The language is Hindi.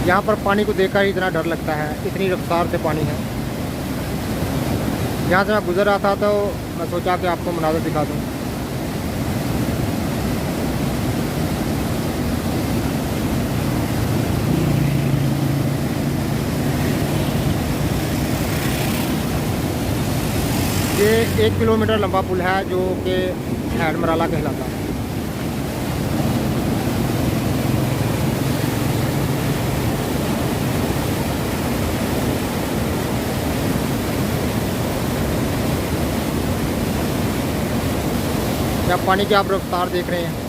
यहाँ पर पानी को देखकर ही इतना डर लगता है, इतनी रफ्तार से पानी है। यहाँ से मैं गुजर रहा था तो मैं सोचा कि आपको मनाज़र दिखा दूँ। ये 1 किलोमीटर लंबा पुल है जो कि हैड मराला कहलाता है। या पानी की आप रफ्तार देख रहे हैं।